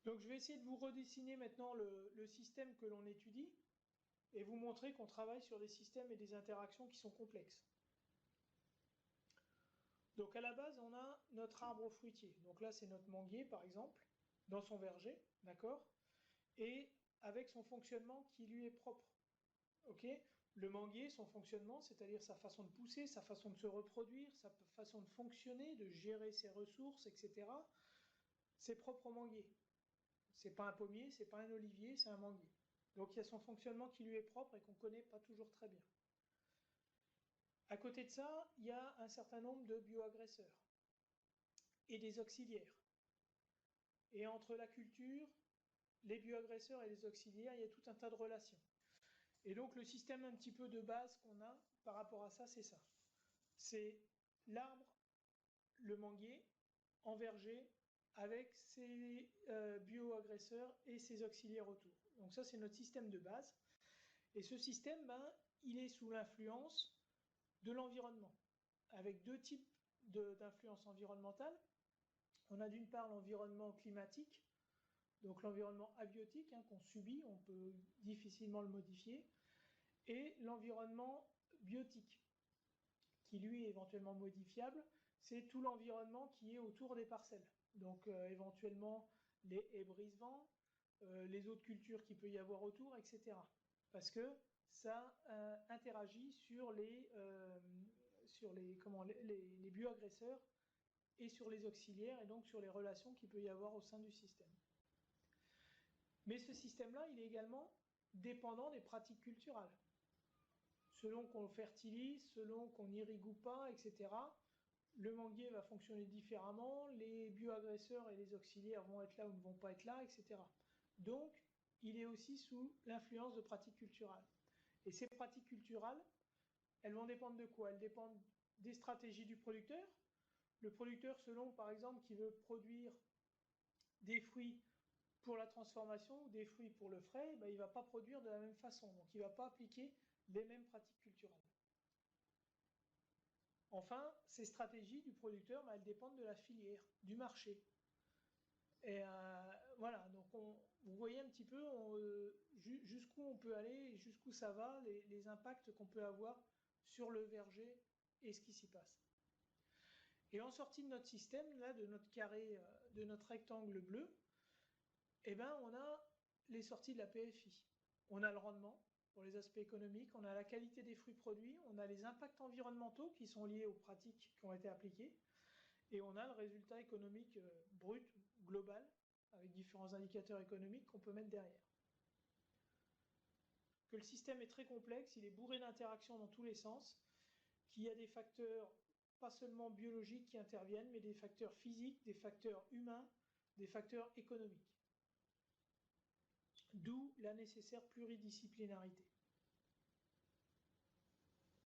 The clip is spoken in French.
Donc je vais essayer de vous redessiner maintenant le système que l'on étudie et vous montrer qu'on travaille sur des systèmes et des interactions qui sont complexes. Donc à la base, on a notre arbre fruitier. Donc là, c'est notre manguier, par exemple, dans son verger, d'accord? Et avec son fonctionnement qui lui est propre. Ok? Le manguier, son fonctionnement, c'est-à-dire sa façon de pousser, sa façon de se reproduire, sa façon de fonctionner, de gérer ses ressources, etc., c'est propre au manguier. C'est pas un pommier, c'est pas un olivier, c'est un manguier. Donc il y a son fonctionnement qui lui est propre et qu'on ne connaît pas toujours très bien. À côté de ça, il y a un certain nombre de bioagresseurs et des auxiliaires. Et entre la culture, les bioagresseurs et les auxiliaires, il y a tout un tas de relations. Et donc le système un petit peu de base qu'on a par rapport à ça, c'est ça. C'est l'arbre, le manguier, en verger, avec ses bioagresseurs et ses auxiliaires autour. Donc ça, c'est notre système de base. Et ce système, il est sous l'influence de l'environnement, avec deux types d'influence environnementale. On a d'une part l'environnement climatique, donc l'environnement abiotique qu'on subit, on peut difficilement le modifier, et l'environnement biotique, qui lui est éventuellement modifiable, c'est tout l'environnement qui est autour des parcelles. Donc éventuellement les haies brise-vent, les autres cultures qu'il peut y avoir autour, etc. Parce que ça interagit sur les bioagresseurs et sur les auxiliaires, et donc sur les relations qu'il peut y avoir au sein du système. Mais ce système-là, il est également dépendant des pratiques culturelles. Selon qu'on le fertilise, selon qu'on irrigue ou pas, etc., le manguier va fonctionner différemment, les bioagresseurs et les auxiliaires vont être là ou ne vont pas être là, etc. Donc, il est aussi sous l'influence de pratiques culturelles. Et ces pratiques culturelles, elles vont dépendre de quoi? Elles dépendent des stratégies du producteur. Le producteur, selon, par exemple, qui veut produire des fruits pour la transformation ou des fruits pour le frais, il ne va pas produire de la même façon. Donc, il ne va pas appliquer les mêmes pratiques culturelles. Enfin, ces stratégies du producteur, elles dépendent de la filière, du marché. Et voilà, donc vous voyez un petit peu jusqu'où on peut aller, jusqu'où ça va, les impacts qu'on peut avoir sur le verger et ce qui s'y passe. Et en sortie de notre système, là, de notre carré, de notre rectangle bleu, on a les sorties de la PFI. On a le rendement pour les aspects économiques, on a la qualité des fruits produits, on a les impacts environnementaux qui sont liés aux pratiques qui ont été appliquées, et on a le résultat économique brut, global, avec différents indicateurs économiques qu'on peut mettre derrière. Que le système est très complexe, il est bourré d'interactions dans tous les sens, qu'il y a des facteurs pas seulement biologiques qui interviennent, mais des facteurs physiques, des facteurs humains, des facteurs économiques. D'où la nécessaire pluridisciplinarité.